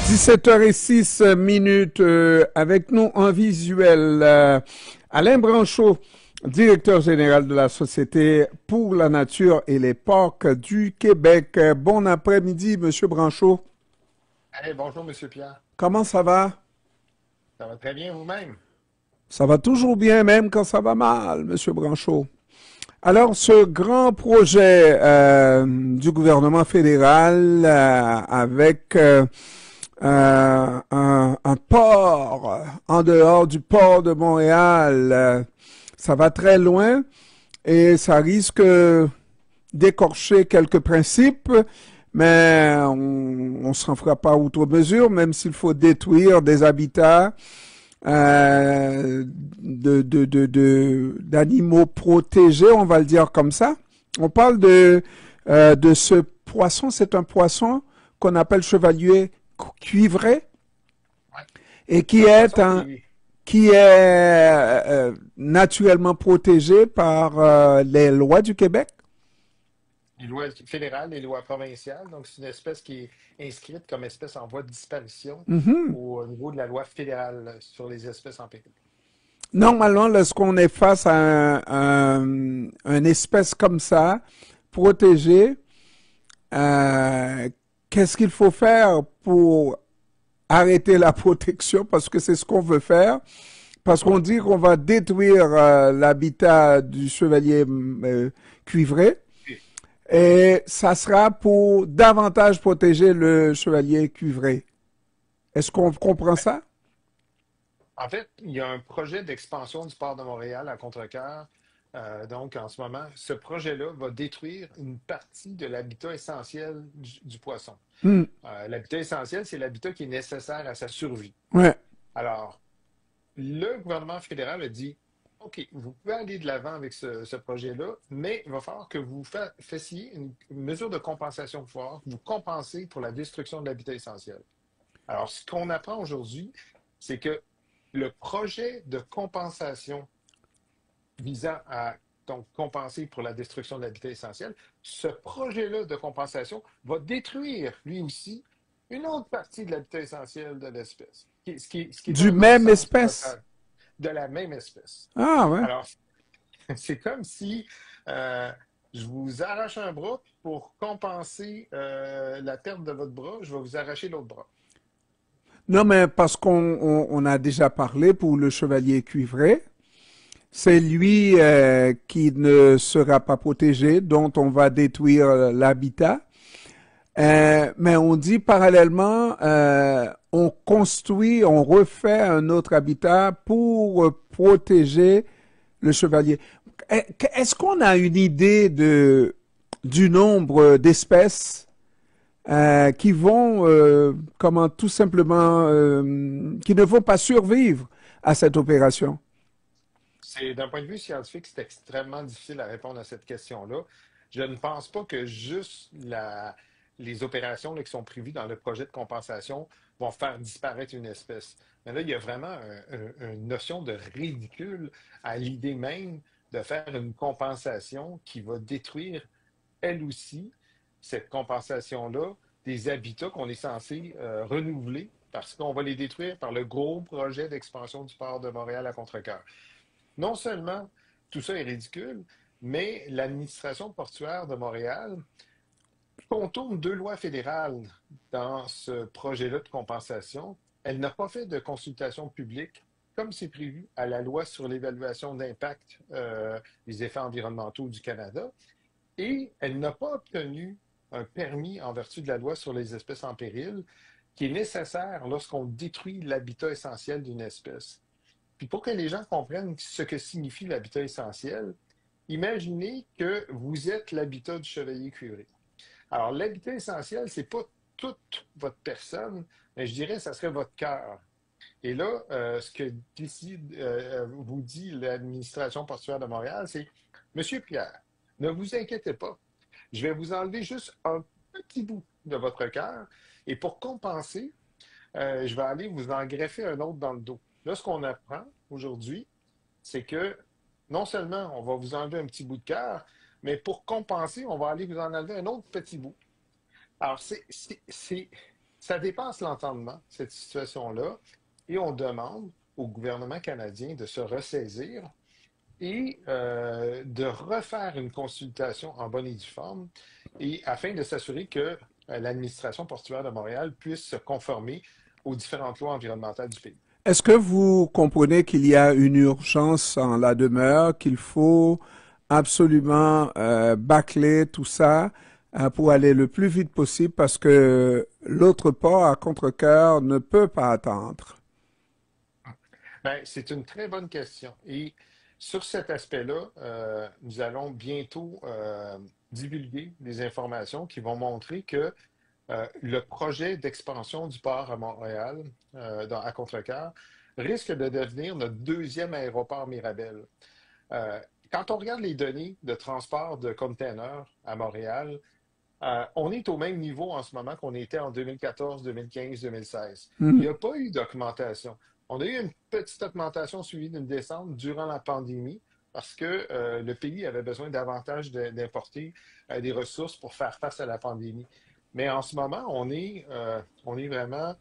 17h06 avec nous en visuel Alain Branchot, directeur général de la Société pour la nature et les parcs du Québec. Bon après-midi, Monsieur Branchot. Hey, bonjour, Monsieur Pierre. Comment ça va? Ça va très bien vous-même? Ça va toujours bien, même quand ça va mal, Monsieur Branchot. Alors, ce grand projet du gouvernement fédéral avec un port en dehors du port de Montréal, ça va très loin et ça risque d'écorcher quelques principes, mais on s'en fera pas outre mesure, même s'il faut détruire des habitats d'animaux protégés, on va le dire comme ça. On parle de ce poisson, c'est un poisson qu'on appelle chevalier cuivré Ouais. et C'est un poisson qui, qui est naturellement protégé par les lois du Québec. les lois fédérales, les lois provinciales, donc c'est une espèce qui est inscrite comme espèce en voie de disparition Mhm. au niveau de la loi fédérale sur les espèces en péril. Normalement, lorsqu'on est face à une espèce comme ça, protégée, qu'est-ce qu'il faut faire pour arrêter la protection? Parce que c'est ce qu'on veut faire. Parce qu'on dit qu'on va détruire l'habitat du chevalier cuivré. Oui. Et ça sera pour davantage protéger le chevalier cuivré. Est-ce qu'on comprend Ouais. ça? En fait, il y a un projet d'expansion du port de Montréal à Contrecœur. Donc, en ce moment, ce projet-là va détruire une partie de l'habitat essentiel du poisson. Hmm. L'habitat essentiel, c'est l'habitat qui est nécessaire à sa survie. Ouais. Alors, le gouvernement fédéral a dit, OK, vous pouvez aller de l'avant avec ce projet-là, mais il va falloir que vous fassiez une mesure de compensation pour pouvoir vous compenser pour la destruction de l'habitat essentiel. Alors, ce qu'on apprend aujourd'hui, c'est que le projet de compensation visant à donc compenser pour la destruction de l'habitat essentiel, ce projet-là de compensation va détruire lui aussi une autre partie de l'habitat essentiel de l'espèce, ce qui est Du un même non-sens espèce. total de la même espèce. Ah ouais. Alors, c'est comme si euh, je vous arrache un bras pour compenser la perte de votre bras, je vais vous arracher l'autre bras. Non, mais parce qu'on a déjà parlé pour le chevalier cuivré, c'est lui qui ne sera pas protégé, dont on va détruire l'habitat. Mais on dit parallèlement, on construit, on refait un autre habitat pour protéger le chevalier. Est-ce qu'on a une idée du nombre d'espèces qui vont, comment tout simplement, qui ne vont pas survivre à cette opération? C'est, d'un point de vue scientifique, c'est extrêmement difficile à répondre à cette question-là. Je ne pense pas que juste les opérations là, qui sont prévues dans le projet de compensation vont faire disparaître une espèce. Mais là, il y a vraiment une notion de ridicule à l'idée même de faire une compensation qui va détruire, elle aussi, cette compensation-là, des habitats qu'on est censé renouveler parce qu'on va les détruire par le gros projet d'expansion du port de Montréal à Contrecœur. Non seulement tout ça est ridicule, mais l'administration portuaire de Montréal contourne deux lois fédérales dans ce projet-là de compensation. Elle n'a pas fait de consultation publique comme c'est prévu à la loi sur l'évaluation d'impact des effets environnementaux du Canada, et elle n'a pas obtenu un permis en vertu de la loi sur les espèces en péril qui est nécessaire lorsqu'on détruit l'habitat essentiel d'une espèce. Puis pour que les gens comprennent ce que signifie l'habitat essentiel, imaginez que vous êtes l'habitat du chevalier cuivré. Alors, l'habitat essentiel, c'est pas toute votre personne, mais je dirais que ça serait votre cœur. Et là, ce que vous dit l'administration portuaire de Montréal, c'est Monsieur Pierre, ne vous inquiétez pas, je vais vous enlever juste un petit bout de votre cœur, et pour compenser, je vais aller vous en greffer un autre dans le dos. Là, ce qu'on apprend aujourd'hui, c'est que non seulement on va vous enlever un petit bout de cœur, mais pour compenser, on va aller vous en enlever un autre petit bout. Alors, Ça dépasse l'entendement, cette situation-là, et on demande au gouvernement canadien de se ressaisir et de refaire une consultation en bonne et due forme, et afin de s'assurer que l'administration portuaire de Montréal puisse se conformer aux différentes lois environnementales du pays. Est-ce que vous comprenez qu'il y a une urgence en la demeure, qu'il faut absolument bâcler tout ça pour aller le plus vite possible parce que l'autre port à Contrecœur ne peut pas attendre? Ben, c'est une très bonne question. Et sur cet aspect-là, nous allons bientôt divulguer des informations qui vont montrer que le projet d'expansion du port à Montréal, à Contrecœur, risque de devenir notre deuxième aéroport Mirabel. Euh, Quand on regarde les données de transport de containers à Montréal, on est au même niveau en ce moment qu'on était en 2014, 2015, 2016. Il Hmm. n'y a pas eu d'augmentation. On a eu une petite augmentation suivie d'une descente durant la pandémie parce que le pays avait besoin davantage d'importer des ressources pour faire face à la pandémie. Mais en ce moment, on est vraiment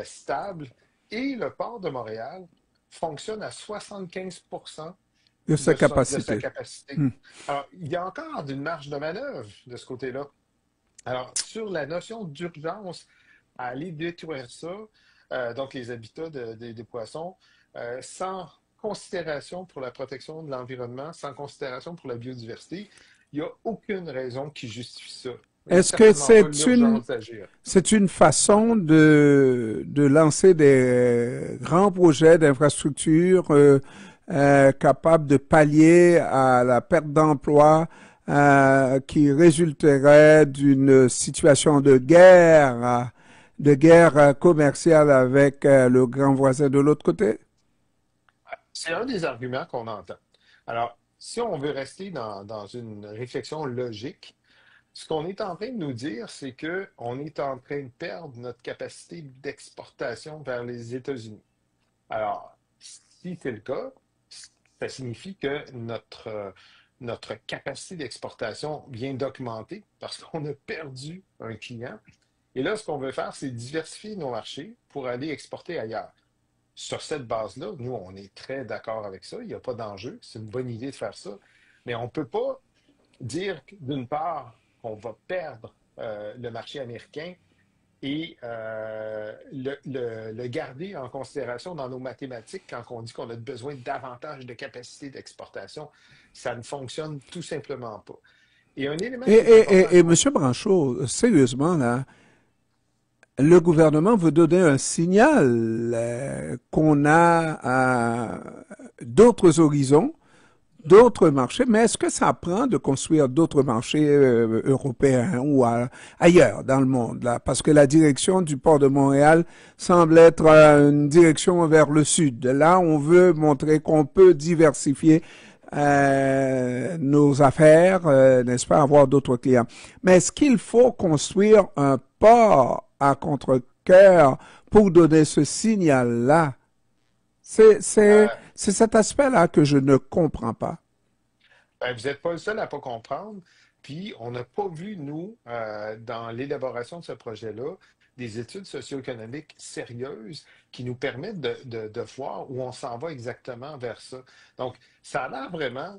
stable et le port de Montréal fonctionne à 75 De sa de sa capacité. capacité. Hmm. Alors, il y a encore une marge de manœuvre de ce côté-là. Alors, sur la notion d'urgence à aller détruire ça, donc les habitats des poissons, sans considération pour la protection de l'environnement, sans considération pour la biodiversité, il n'y a aucune raison qui justifie ça. Et Est-ce que certainement pas l'urgence d'agir. c'est une façon de lancer des grands projets d'infrastructure capables de pallier à la perte d'emploi qui résulterait d'une situation de guerre commerciale avec le grand voisin de l'autre côté? C'est un des arguments qu'on entend. Alors, si on veut rester dans une réflexion logique, ce qu'on est en train de nous dire, c'est qu'on est en train de perdre notre capacité d'exportation vers les États-Unis. Alors, si c'est le cas, ça signifie que notre capacité d'exportation vient d'augmenter parce qu'on a perdu un client. Et là, ce qu'on veut faire, c'est diversifier nos marchés pour aller exporter ailleurs. Sur cette base-là, nous, on est très d'accord avec ça. Il n'y a pas d'enjeu. C'est une bonne idée de faire ça. Mais on ne peut pas dire d'une part qu'on va perdre le marché américain et le garder en considération dans nos mathématiques quand on dit qu'on a besoin de davantage de capacité d'exportation. Ça ne fonctionne tout simplement pas. Et un élément qui est important à Et comprendre, Monsieur Branchot, sérieusement, là, le gouvernement veut donner un signal qu'on a d'autres horizons, d'autres marchés, mais est-ce que ça prend de construire d'autres marchés européens ou ailleurs dans le monde là? Parce que la direction du port de Montréal semble être une direction vers le sud. Là, on veut montrer qu'on peut diversifier nos affaires, n'est-ce pas, avoir d'autres clients. Mais est-ce qu'il faut construire un port à contre-cœur pour donner ce signal-là? euh, C'est cet aspect-là que je ne comprends pas. ben, vous n'êtes pas le seul à ne pas comprendre. Puis, on n'a pas vu, nous, dans l'élaboration de ce projet-là, des études socio-économiques sérieuses qui nous permettent de voir où on s'en va exactement vers ça. Donc, ça a l'air vraiment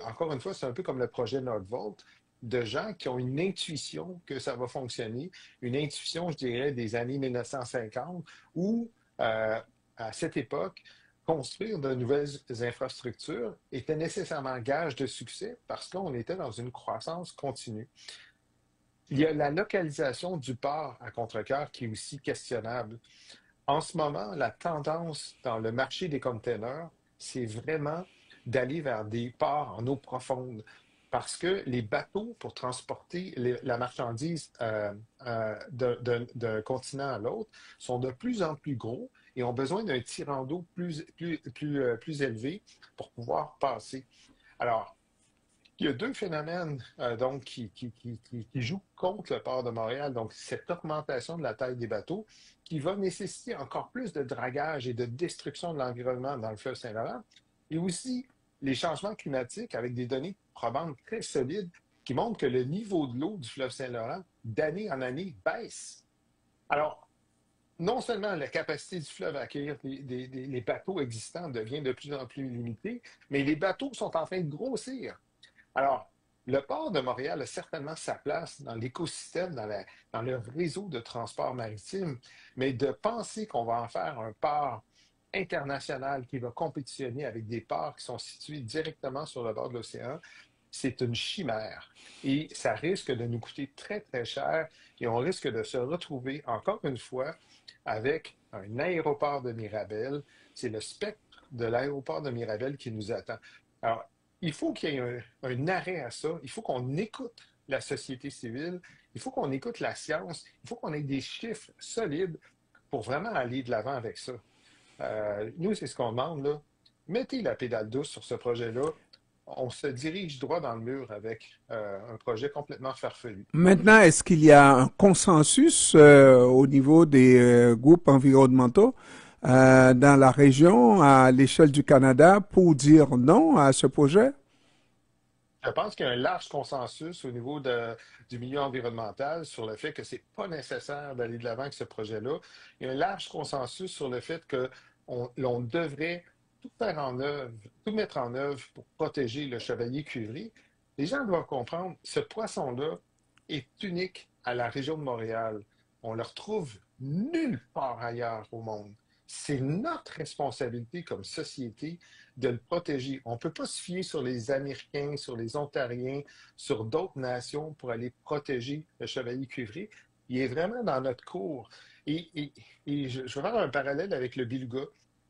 encore une fois, c'est un peu comme le projet Nordvolt, de gens qui ont une intuition que ça va fonctionner, une intuition, je dirais, des années 1950, où, à cette époque, construire de nouvelles infrastructures était nécessairement gage de succès parce qu'on était dans une croissance continue. Il y a la localisation du port à Contrecœur qui est aussi questionnable. En ce moment, la tendance dans le marché des containers, c'est vraiment d'aller vers des ports en eau profonde parce que les bateaux pour transporter la marchandise d'un continent à l'autre sont de plus en plus gros et ont besoin d'un tirant d'eau plus élevé pour pouvoir passer. Alors, il y a deux phénomènes donc, qui jouent contre le port de Montréal. Donc, cette augmentation de la taille des bateaux qui va nécessiter encore plus de dragage et de destruction de l'environnement dans le fleuve Saint-Laurent. Et aussi les changements climatiques avec des données probantes très solides qui montrent que le niveau de l'eau du fleuve Saint-Laurent, d'année en année, baisse. Alors, non seulement la capacité du fleuve à accueillir les bateaux existants devient de plus en plus limitée, mais les bateaux sont en train de grossir. Alors, le port de Montréal a certainement sa place dans l'écosystème, dans le réseau de transport maritime, mais de penser qu'on va en faire un port international qui va compétitionner avec des ports qui sont situés directement sur le bord de l'océan, c'est une chimère. Et ça risque de nous coûter très, très cher et on risque de se retrouver encore une fois avec un aéroport de Mirabel. C'est le spectre de l'aéroport de Mirabel qui nous attend. Alors, il faut qu'il y ait un arrêt à ça. Il faut qu'on écoute la société civile. Il faut qu'on écoute la science. Il faut qu'on ait des chiffres solides pour vraiment aller de l'avant avec ça. Nous, c'est ce qu'on demande, là. Mettez la pédale douce sur ce projet-là. On se dirige droit dans le mur avec un projet complètement farfelu. Maintenant, est-ce qu'il y a un consensus au niveau des groupes environnementaux dans la région, à l'échelle du Canada, pour dire non à ce projet? Je pense qu'il y a un large consensus au niveau du milieu environnemental sur le fait que c'est pas nécessaire d'aller de l'avant avec ce projet-là. Il y a un large consensus sur le fait que l'on devrait tout faire en œuvre, tout mettre en œuvre pour protéger le chevalier cuivré. Les gens doivent comprendre, ce poisson-là est unique à la région de Montréal. On le retrouve nulle part ailleurs au monde. C'est notre responsabilité comme société de le protéger. On ne peut pas se fier sur les Américains, sur les Ontariens, sur d'autres nations pour aller protéger le chevalier cuivré. Il est vraiment dans notre cours. Et je vais faire un parallèle avec le beluga.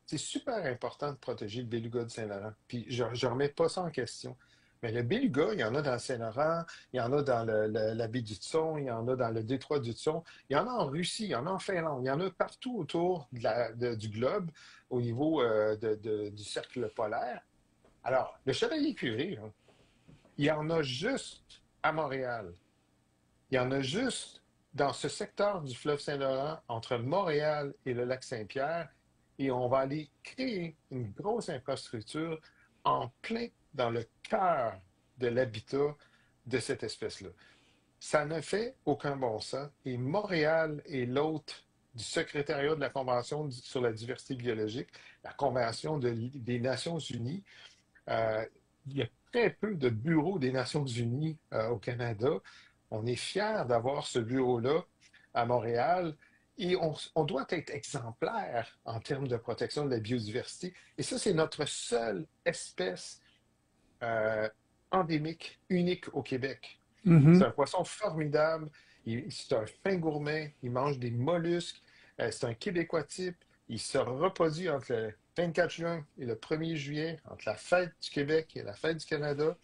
C'est super important de protéger le beluga du Saint-Laurent. Puis je ne remets pas ça en question. Mais le beluga, il y en a dans le Saint-Laurent, il y en a dans la baie du Tson, il y en a dans le détroit du Tson, il y en a en Russie, il y en a en Finlande, il y en a partout autour du globe au niveau du cercle polaire. Alors, le chevalier cuivré, là, il y en a juste à Montréal. Il y en a juste dans ce secteur du fleuve Saint-Laurent entre Montréal et le lac Saint-Pierre. Et on va aller créer une grosse infrastructure en plein dans le cœur de l'habitat de cette espèce-là. Ça ne fait aucun bon sens. Et Montréal est l'hôte du secrétariat de la Convention sur la diversité biologique, la Convention des Nations unies. Euh, il y a très peu de bureaux des Nations unies au Canada. On est fiers d'avoir ce bureau-là à Montréal et on doit être exemplaire en termes de protection de la biodiversité. Et ça, c'est notre seule espèce euh, endémique, unique au Québec. C'est Mhm. un poisson formidable. C'est un fin gourmet. Il mange des mollusques. C'est un Québécois type. Il se reproduit entre le 24 juin et le 1er juillet, entre la fête du Québec et la fête du Canada.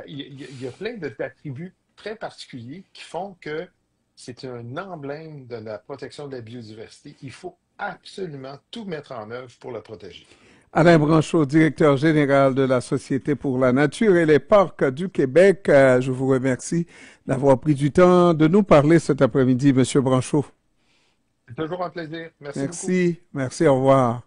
Il y a plein d'attributs très particuliers qui font que c'est un emblème de la protection de la biodiversité. Il faut absolument tout mettre en œuvre pour le protéger. Alain Branchot, directeur général de la Société pour la nature et les parcs du Québec, je vous remercie d'avoir pris du temps de nous parler cet après-midi, Monsieur Branchot. C'est toujours un plaisir. Merci beaucoup. Merci, merci, au revoir.